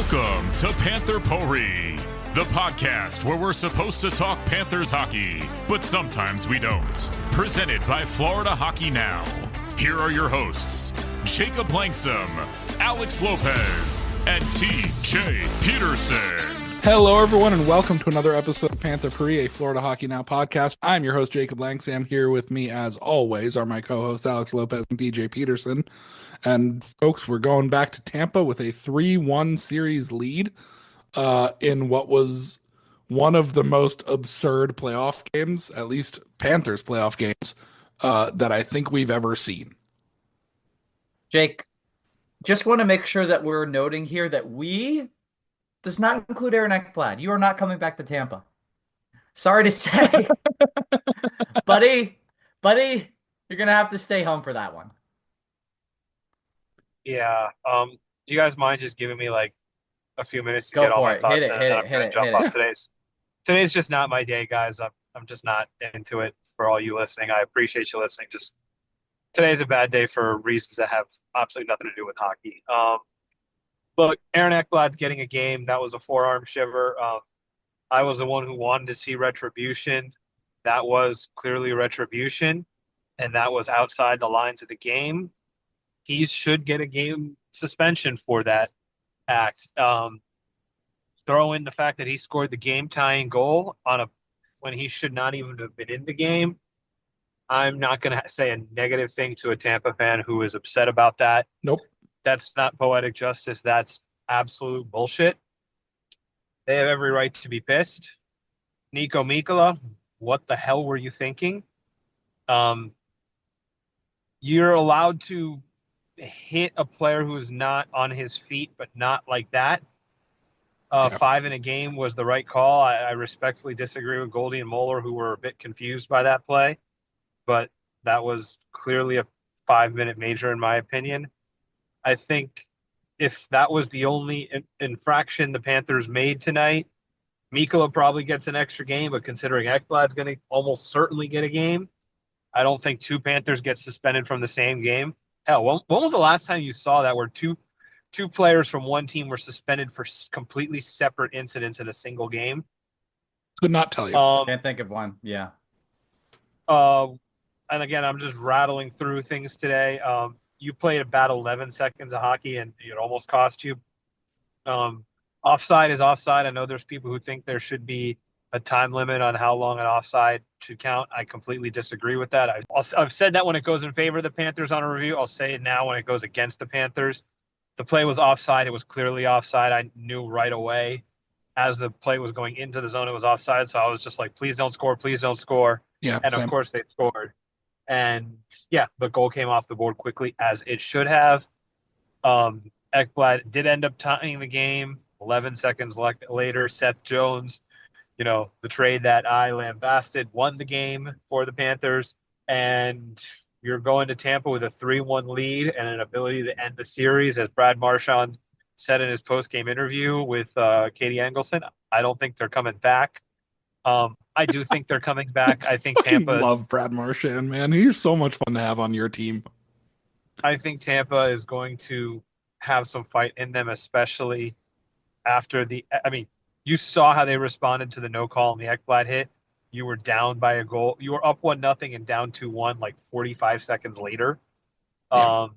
Welcome to Panther Pourri, the podcast where we're supposed to talk Panthers hockey, but sometimes we don't. Presented by Florida Hockey Now. Here are your hosts, Jacob Langsom, Alex Lopez, and TJ Peterson. Hello, everyone, and welcome to another episode of Panther Pourri, a Florida Hockey Now podcast. I'm your host, Jacob Langsam. Here with me, as always, are my co-hosts, Alex Lopez and DJ Peterson. And, folks, we're going back to Tampa with a 3-1 series lead in what was one of the most absurd playoff games, at least Panthers playoff games, that I think we've ever seen. Jake, just want to make sure that we're noting here that we does not include Aaron Ekblad. You are not coming back to Tampa. Sorry to say. buddy, you're going to have to stay home for that one. Yeah. You guys mind just giving me like a few minutes to Go get all for my it. thoughts Hit in, it, and hit then it, I'm gonna hit it, jump hit off. it. Today's just not my day, guys. I'm just not into it. For all you listening, I appreciate you listening. Just today's a bad day for reasons that have absolutely nothing to do with hockey. Look, Aaron Ekblad's getting a game. That was a forearm shiver. I was the one who wanted to see retribution. That was clearly retribution, and that was outside the lines of the game. He should get a game suspension for that act. Throw in the fact that he scored the game-tying goal when he should not even have been in the game. I'm not going to say a negative thing to a Tampa fan who is upset about that. Nope. That's not poetic justice. That's absolute bullshit. They have every right to be pissed. Hagel and Mikkola, what the hell were you thinking? You're allowed to hit a player who is not on his feet, but not like that. 5 in a game was the right call. I respectfully disagree with Goldie and Moeller, who were a bit confused by that play, but that was clearly a 5-minute major in my opinion. I think if that was the only infraction the Panthers made tonight, Mikkola probably gets an extra game, but considering Ekblad's going to almost certainly get a game, I don't think two Panthers get suspended from the same game. Hell, when was the last time you saw that where two players from one team were suspended for completely separate incidents in a single game? Could not tell you. Can't think of one. Yeah. And again, I'm just rattling through things today. You played about 11 seconds of hockey, and it almost cost you. Offside is offside. I know there's people who think there should be a time limit on how long an offside should count. I completely disagree with that. I've said that when it goes in favor of the Panthers on a review. I'll say it now when it goes against the Panthers. The play was offside. It was clearly offside. I knew right away as the play was going into the zone it was offside. So I was just like, please don't score. Please don't score. Yeah, and same. Of course they scored. And yeah, the goal came off the board quickly as it should have. Ekblad did end up tying the game. 11 seconds later, Seth Jones, the trade that I lambasted, won the game for the Panthers. And you're going to Tampa with a 3-1 lead and an ability to end the series, as Brad Marchand said in his post-game interview with Katie Engelson. I don't think they're coming back. I do think they're coming back. I think Tampa. I love Brad Marchand, man. He's so much fun to have on your team. I think Tampa is going to have some fight in them, especially after you saw how they responded to the no call on the Ekblad hit. You were down by a goal. You were up 1-0 and down 2-1 like 45 seconds later. Yeah.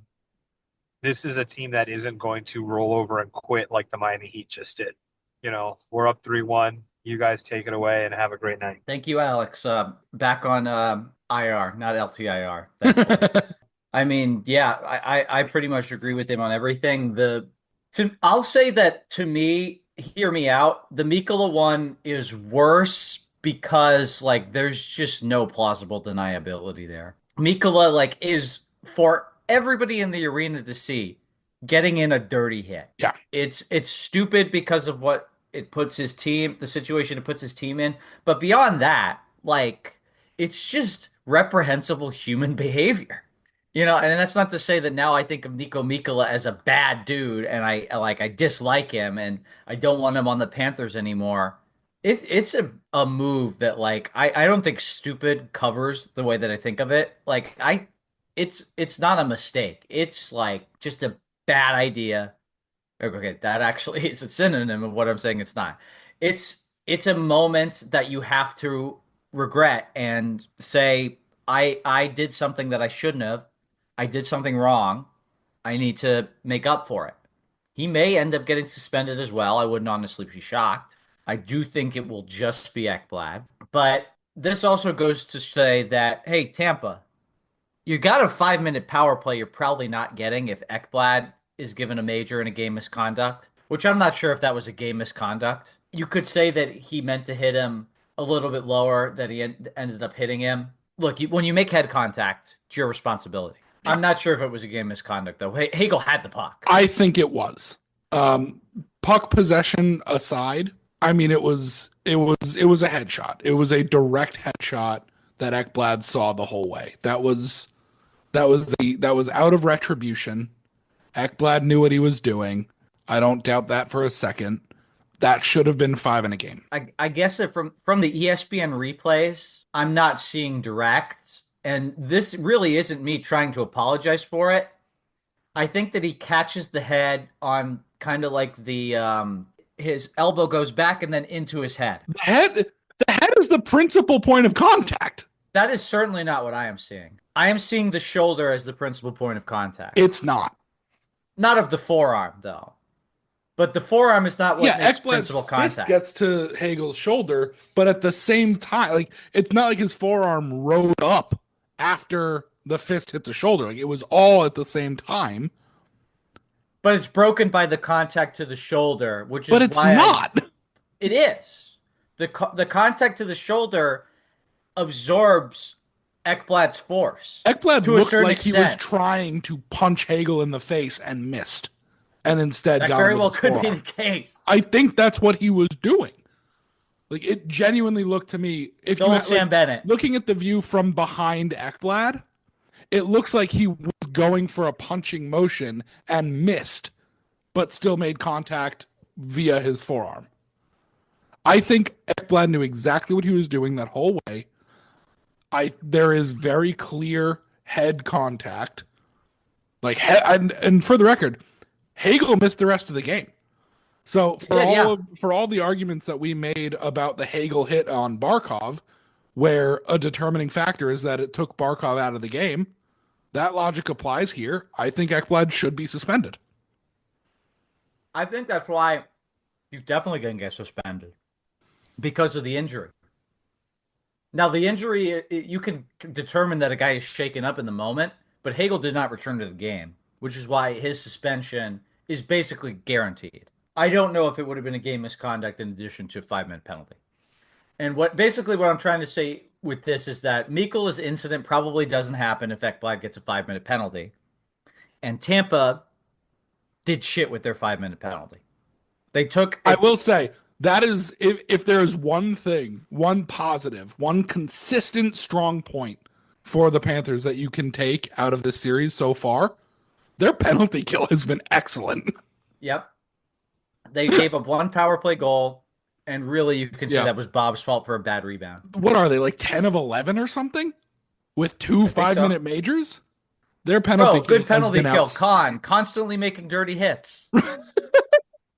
This is a team that isn't going to roll over and quit like the Miami Heat just did. We're up 3-1. You guys take it away and have a great night. Thank you, Alex. Back on IR, not LTIR. Thankfully. I mean, yeah, I pretty much agree with him on everything. I'll say that to me, hear me out. The Mikkola one is worse because there's just no plausible deniability there. Mikkola is for everybody in the arena to see getting in a dirty hit. Yeah. It's stupid because of what it puts the situation it puts his team in. But beyond that, it's just reprehensible human behavior. And that's not to say that now I think of Niko Mikkola as a bad dude and I dislike him and I don't want him on the Panthers anymore. It's a move that I don't think stupid covers the way that I think of it. It's not a mistake. It's just a bad idea Okay, that actually is a synonym of what I'm saying it's not. It's a moment that you have to regret and say, I did something that I shouldn't have. I did something wrong. I need to make up for it. He may end up getting suspended as well. I wouldn't honestly be shocked. I do think it will just be Ekblad. But this also goes to say that, hey, Tampa, you got a 5 minute power play you're probably not getting if Ekblad is given a major in a game misconduct, which I'm not sure if that was a game misconduct. You could say that he meant to hit him a little bit lower, that he ended up hitting him. Look, when you make head contact, it's your responsibility. I'm not sure if it was a game misconduct, though. Hagel had the puck. I think it was. Puck possession aside, I mean, it was a headshot. It was a direct headshot that Ekblad saw the whole way. That was out of retribution. Ekblad knew what he was doing. I don't doubt that for a second. That should have been 5 in a game. I guess that from the ESPN replays, I'm not seeing direct, and this really isn't me trying to apologize for it. I think that he catches the head on kind of like his elbow goes back and then into his head. The head is the principal point of contact. That is certainly not what I am seeing. I am seeing the shoulder as the principal point of contact. It's not. Not of the forearm, though. But the forearm is not what makes Ekblad's principal contact. fist gets to Hagel's shoulder, but at the same time, like it's not like his forearm rode up after the fist hit the shoulder. Like it was all at the same time. But it's broken by the contact to the shoulder, which is But it's not. It is. The contact to the shoulder absorbs Ekblad's force. Ekblad to a looked certain like extent. he was trying to punch Hagel in the face and missed. And instead That got very him well with his could be forearm. the case. I think that's what he was doing. Like it genuinely looked to me, if you had, Sam Bennett. looking at the view from behind Ekblad, it looks like he was going for a punching motion and missed, but still made contact via his forearm. I think Ekblad knew exactly what he was doing that whole way. There is very clear head contact. And for the record, Hagel missed the rest of the game. So for all the arguments that we made about the Hagel hit on Barkov, where a determining factor is that it took Barkov out of the game, that logic applies here. I think Ekblad should be suspended. I think that's why he's definitely going to get suspended because of the injury. Now, the injury, you can determine that a guy is shaken up in the moment, but Hagel did not return to the game, which is why his suspension is basically guaranteed. I don't know if it would have been a game misconduct in addition to a 5-minute penalty. And what I'm trying to say with this is that Mikkola's incident probably doesn't happen if Ekblad gets a 5-minute penalty. And Tampa did shit with their 5-minute penalty. I will say, that is, if there is one thing, one positive, one consistent strong point for the Panthers that you can take out of this series so far, their penalty kill has been excellent. Yep. They gave up one power play goal, and really you can see that was Bob's fault for a bad rebound. What are they, like 10 of 11 or something? With 2 5-minute majors? Their penalty kill good penalty kill. Constantly making dirty hits.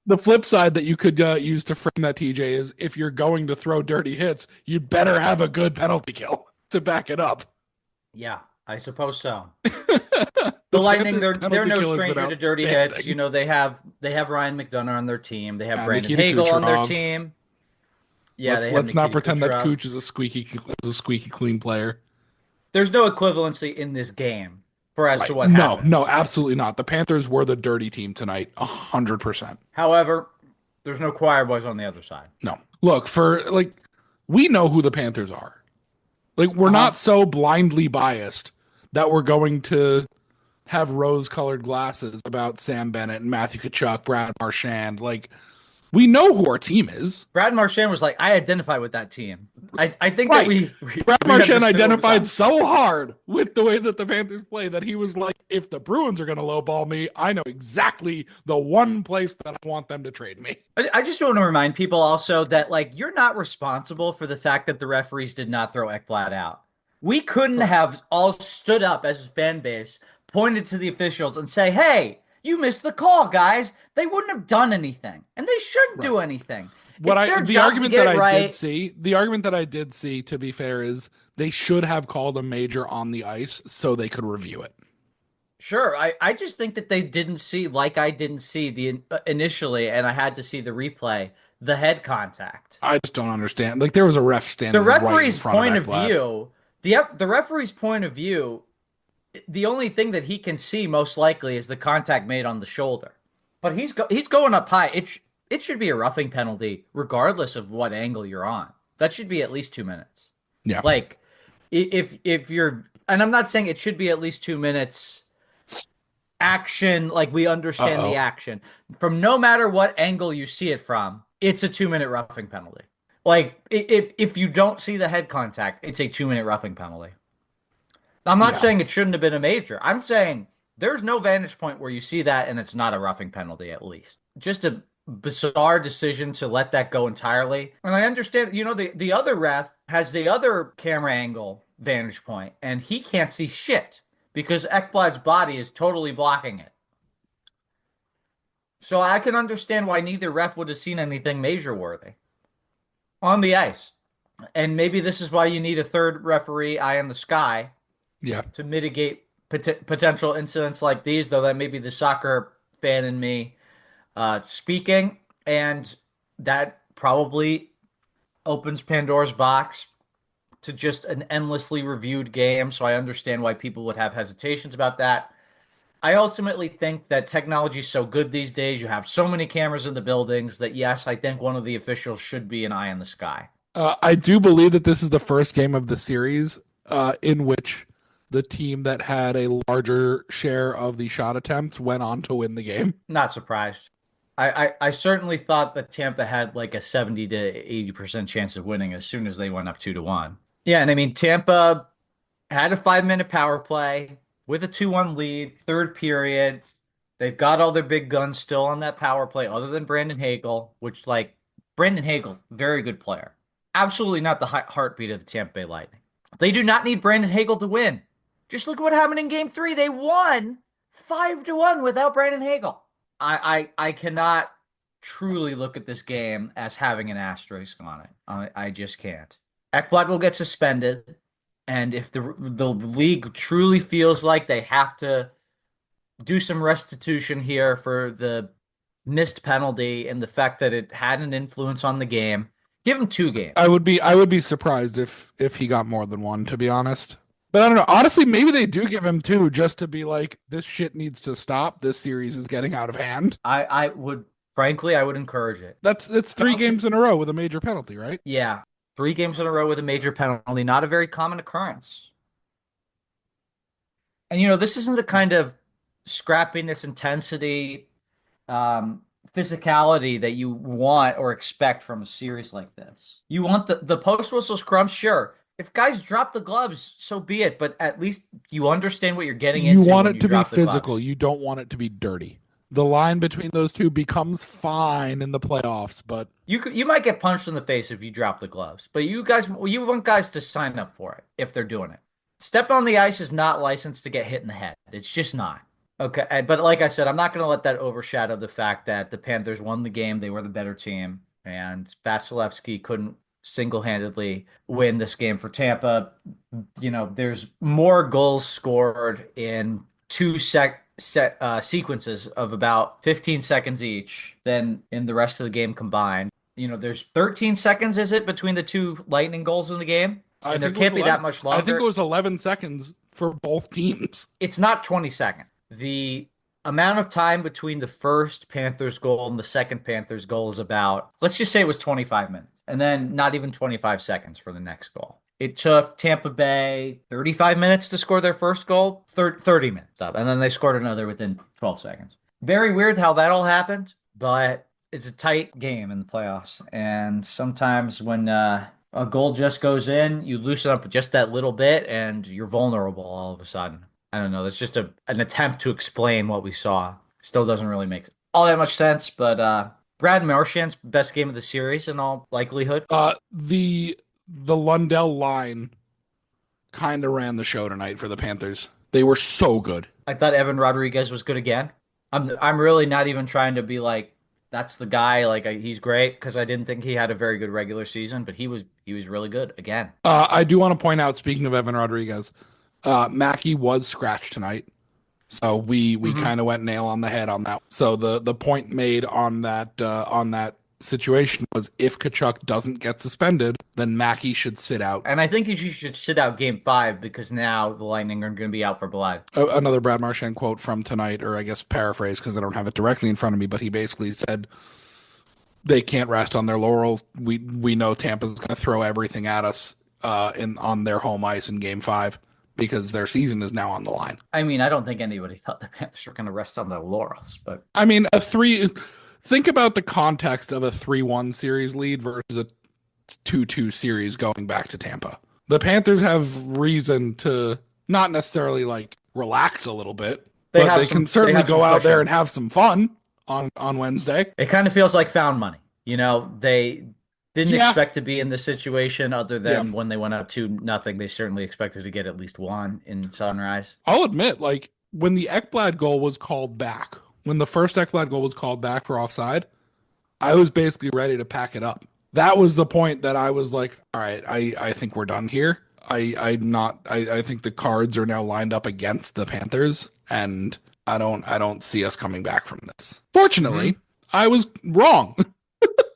The flip side that you could use to frame that, TJ, is if you're going to throw dirty hits, you'd better have a good penalty kill to back it up. Yeah, I suppose so. The Lightning, they're no stranger to dirty hits. You know, they have Ryan McDonough on their team. They have Brandon Hagel on their team. Yeah, let's not pretend that Kuch is a squeaky clean player. There's no equivalency in this game as to what happened. No, absolutely not. The Panthers were the dirty team tonight, 100%. However, there's no choir boys on the other side. No. Look, we know who the Panthers are. Like, we're not so blindly biased that we're going to have rose-colored glasses about Sam Bennett and Matthew Tkachuk, Brad Marchand. Like, we know who our team is. Brad Marchand was like, I identify with that team. I think that Brad Marchand identified so hard with the way that the Panthers play that he was like, if the Bruins are going to lowball me, I know exactly the one place that I want them to trade me. I just want to remind people also that, like, you're not responsible for the fact that the referees did not throw Ekblad out. We couldn't have all stood up as a fan base, pointed to the officials and say, hey, You missed the call, guys. They wouldn't have done anything, and they shouldn't do anything. The argument that I did see, to be fair, is they should have called a major on the ice so they could review it. Sure. I just think that they didn't see, like I didn't see the initially, and I had to see the replay, the head contact. I just don't understand. Like, there was a ref standing right in front of Ekblad. The referee's point of view, the only thing that he can see most likely is the contact made on the shoulder. But he's going up high. It should be a roughing penalty regardless of what angle you're on. That should be at least 2 minutes. Yeah. Like, if you're, and I'm not saying it should be at least 2 minutes action, like we understand the action. From no matter what angle you see it from, it's a 2-minute roughing penalty. Like, if you don't see the head contact, it's a 2-minute roughing penalty. I'm not saying it shouldn't have been a major. I'm saying there's no vantage point where you see that and it's not a roughing penalty, at least. Just a bizarre decision to let that go entirely. And I understand, the other ref has the other camera angle vantage point, and he can't see shit because Ekblad's body is totally blocking it. So I can understand why neither ref would have seen anything major-worthy on the ice. And maybe this is why you need a third referee eye in the sky to mitigate potential incidents like these, though that may be the soccer fan in me speaking. And that probably opens Pandora's box to just an endlessly reviewed game. So I understand why people would have hesitations about that. I ultimately think that technology is so good these days. You have so many cameras in the buildings that, yes, I think one of the officials should be an eye in the sky. I do believe that this is the first game of the series in which the team that had a larger share of the shot attempts went on to win the game. Not surprised. I certainly thought that Tampa had like a 70 to 80% chance of winning as soon as they went up 2-1. Yeah, and I mean, Tampa had a 5-minute power play with a 2-1 lead, third period. They've got all their big guns still on that power play, other than Brandon Hagel, which, like, Brandon Hagel, very good player. Absolutely not the heartbeat of the Tampa Bay Lightning. They do not need Brandon Hagel to win. Just look at what happened in Game 3. They won 5-1 without Brandon Hagel. I cannot truly look at this game as having an asterisk on it. I just can't. Ekblad will get suspended, and if the league truly feels like they have to do some restitution here for the missed penalty and the fact that it had an influence on the game, give him 2 games. I would be surprised if he got more than 1, to be honest. But I don't know. Honestly, maybe they do give him 2 just to be like, this shit needs to stop. This series is getting out of hand. I would encourage it. That's 3 games in a row with a major penalty, right? Yeah. 3 games in a row with a major penalty. Not a very common occurrence. And, this isn't the kind of scrappiness, intensity, physicality that you want or expect from a series like this. You want the post-whistle scrum, sure. If guys drop the gloves, so be it. But at least you understand what you're getting into. You want it to be physical. You don't want it to be dirty. The line between those two becomes fine in the playoffs, but you might get punched in the face if you drop the gloves. But you want guys to sign up for it if they're doing it. Stepping on the ice is not licensed to get hit in the head. It's just not. Okay, but like I said, I'm not going to let that overshadow the fact that the Panthers won the game. They were the better team, and Vasilevsky couldn't single-handedly win this game for Tampa. There's more goals scored in 2 sequences of about 15 seconds each than in the rest of the game combined. There's 13 seconds, is it, between the 2 Lightning goals in the game? And there can't be that much longer. I think it was 11 seconds for both teams. It's not 20 seconds. The amount of time between the first Panthers goal and the second Panthers goal is about, let's just say it was 25 minutes. And then not even 25 seconds for the next goal. It took Tampa Bay 35 minutes to score their first goal, 30 minutes up, and then they scored another within 12 seconds. Very weird how that all happened, but it's a tight game in the playoffs. And sometimes when a goal just goes in, you loosen up just that little bit, and you're vulnerable all of a sudden. I don't know. That's just an attempt to explain what we saw. Still doesn't really make all that much sense, but Brad Marchand's best game of the series in all likelihood. The Lundell line kind of ran the show tonight for the Panthers. They were so good. I thought Evan Rodriguez was good again. I'm really not even trying to be like that's the guy. Like he's great because I didn't think he had a very good regular season, but he was really good again. I do want to point out, speaking of Evan Rodriguez, Mackey was scratched tonight. So we Hmm. kind of went nail on the head on that. So the point made on that situation was if Kachuk doesn't get suspended, then Mackey should sit out. And I think he should sit out game 5 because now the Lightning are going to be out for blood. Another Brad Marchand quote from tonight, or I guess paraphrase because I don't have it directly in front of me, but he basically said they can't rest on their laurels. We know Tampa's going to throw everything at us in on their home ice in Game 5 because their season is now on the line. I mean, I don't think anybody thought the Panthers were going to rest on their laurels, but I mean, a three. Think about the context of a 3-1 series lead versus a 2-2 series going back to Tampa. The Panthers have reason to not necessarily like relax a little bit, but they can certainly go out there and have some fun on Wednesday. It kind of feels like found money. They didn't Yeah. expect to be in this situation other than Yeah. when they went up 2-0. They certainly expected to get at least one in Sunrise. I'll admit, like when the Ekblad goal was called back, when the first Ekblad goal was called back for offside, I was basically ready to pack it up. That was the point that I was like, all right, I think we're done here. I think the cards are now lined up against the Panthers, and I don't see us coming back from this. Fortunately, I was wrong.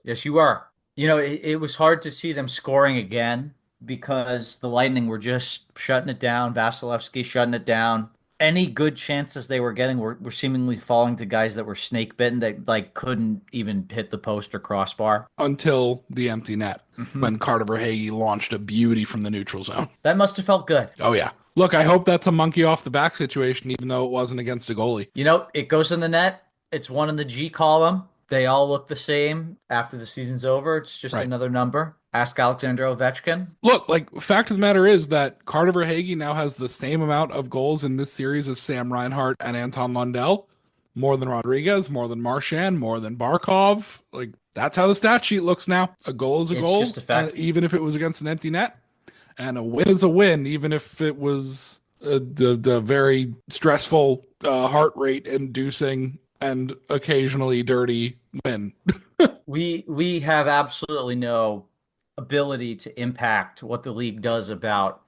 Yes, you are. It was hard to see them scoring again because the Lightning were just shutting it down. Vasilevsky shutting it down. Any good chances they were getting were seemingly falling to guys that were snake bitten that like couldn't even hit the post or crossbar. Until the empty net when Carter Verhaeghe launched a beauty from the neutral zone. That must have felt good. Oh yeah. Look, I hope that's a monkey off the back situation, even though it wasn't against a goalie. It goes in the net. It's one in the G column. They all look the same after the season's over. It's just Right. another number. Ask Alexander Ovechkin. Look, like fact of the matter is that Carter Verhaeghe now has the same amount of goals in this series as Sam Reinhart and Anton Lundell. More than Rodriguez, more than Marchand, more than Barkov. Like that's how the stat sheet looks now. A goal is a It's goal, just a fact. even if it was against an empty net, and a win is a win, even if it was the very stressful, heart rate inducing and occasionally dirty win. We have absolutely no ability to impact what the league does about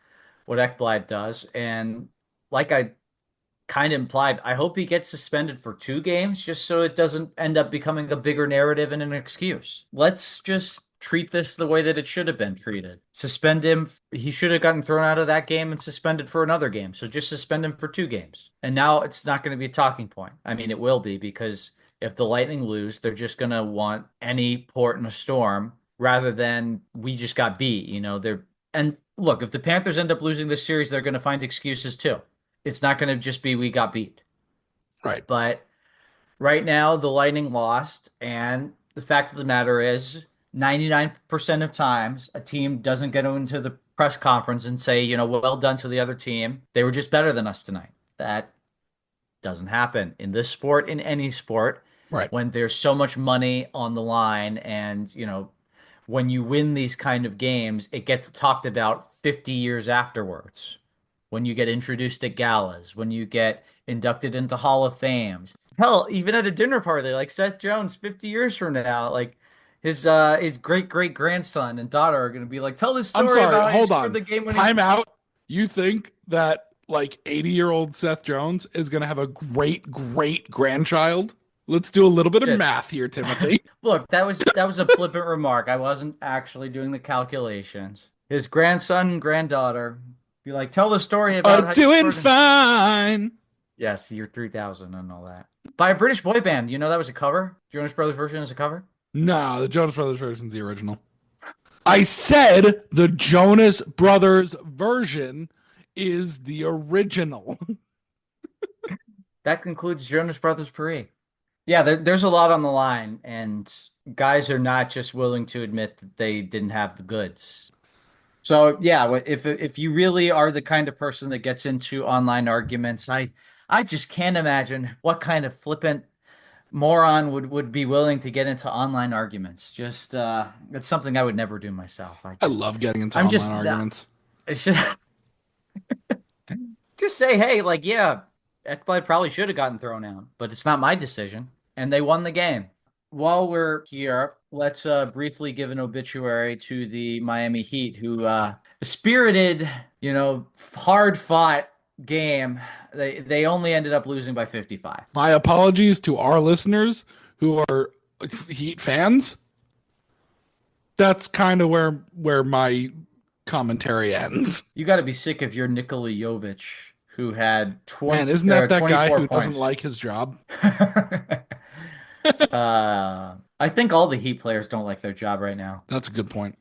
what Ekblad does. And like I kind of implied, I hope he gets suspended for 2 games just so it doesn't end up becoming a bigger narrative and an excuse. Let's just treat this the way that it should have been treated. Suspend him. He should have gotten thrown out of that game and suspended for another game. So just suspend him for 2 games. And now it's not going to be a talking point. I mean, it will be because if the Lightning lose, they're just going to want any port in a storm rather than we just got beat. And look, if the Panthers end up losing this series, they're going to find excuses too. It's not going to just be we got beat. Right. But right now, the Lightning lost, and the fact of the matter is 99% of times a team doesn't get into the press conference and say, well done to the other team. They were just better than us tonight. That doesn't happen in this sport, in any sport. Right. When there's so much money on the line and, when you win these kind of games, it gets talked about 50 years afterwards. When you get introduced at galas, when you get inducted into Hall of Fames. Hell, even at a dinner party, like Seth Jones 50 years from now, like his great great grandson and daughter are going to be like, tell this story I'm sorry, about how he hold scored on. the game when Time out. You think that like 80-year-old Seth Jones is going to have a great great grandchild? Let's do a little bit of Shit. math here, Timothy. Look, that was a flippant remark. I wasn't actually doing the calculations. His grandson and granddaughter be like, tell the story about how you Doing scored in-" fine. Yes, year 3000 and all that. By a British boy band. That was a cover? Jonas Brothers version is a cover? No, the Jonas Brothers version's the original. I said the Jonas Brothers version is the original. That concludes Jonas Brothers Pourri. Yeah, there's a lot on the line, and guys are not just willing to admit that they didn't have the goods. So yeah, if you really are the kind of person that gets into online arguments, I just can't imagine what kind of flippant moron would be willing to get into online arguments. Just it's something I would never do myself. I love getting into I'm online arguments. It's just just say, hey, like, yeah, Ekblad probably should have gotten thrown out, but it's not my decision. And they won the game. While we're here, let's briefly give an obituary to the Miami Heat, who spirited, hard fought game. They only ended up losing by 55. My apologies to our listeners who are Heat fans. That's kind of where my commentary ends. You got to be sick of your Nikola Jovic, who had 20. Man, isn't that guy who points. doesn't like his job? I think all the Heat players don't like their job right now. That's a good point.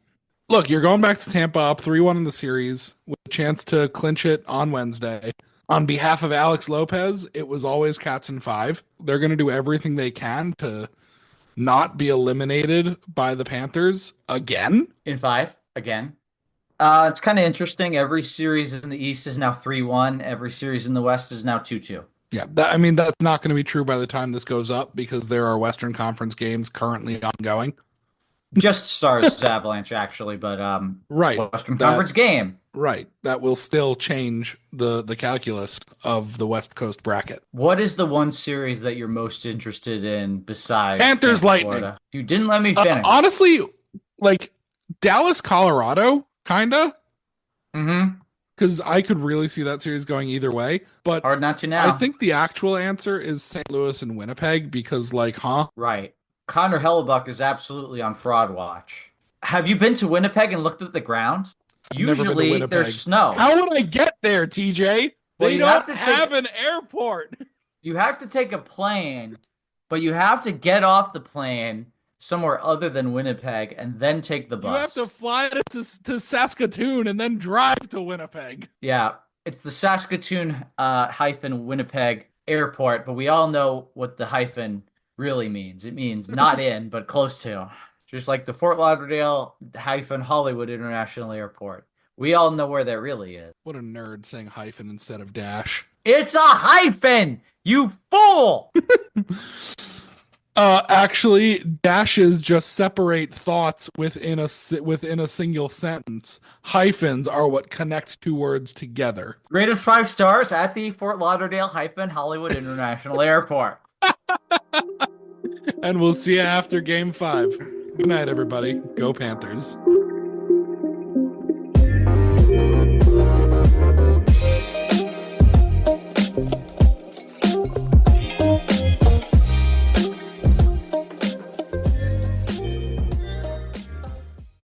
Look, you're going back to Tampa up 3-1 in the series with a chance to clinch it on Wednesday. On behalf of Alex Lopez, it was always Cats in 5. They're going to do everything they can to not be eliminated by the Panthers again. In 5, again. It's kind of interesting. Every series in the East is now 3-1. Every series in the West is now 2-2. Yeah, that's not going to be true by the time this goes up because there are Western Conference games currently ongoing. Just Stars Avalanche, actually, but right, Western Conference game. Right, that will still change the calculus of the West Coast bracket. What is the one series that you're most interested in besides Panthers Lightning? Florida? You didn't let me finish. Honestly, like Dallas, Colorado, kinda. Mm-hmm. Because I could really see that series going either way. But hard not to now. I think the actual answer is St. Louis and Winnipeg because, Right. Connor Hellebuck is absolutely on fraud watch. Have you been to Winnipeg and looked at the ground? Usually there's snow. How would I get there, TJ? They don't have an airport. You have to take a plane, but you have to get off the plane somewhere other than Winnipeg and then take the bus. You have to fly to Saskatoon and then drive to Winnipeg. Yeah, it's the Saskatoon Winnipeg airport, but we all know what the hyphen really means. It means not in, but close to. Just like the Fort Lauderdale Hollywood International Airport. We all know where that really is. What a nerd saying hyphen instead of dash. It's a hyphen, you fool! Actually, dashes just separate thoughts within a single sentence. Hyphens are what connect two words together. Greatest 5 stars at the Fort Lauderdale Hollywood International Airport. And we'll see you after Game 5. Good night, everybody. Go Panthers.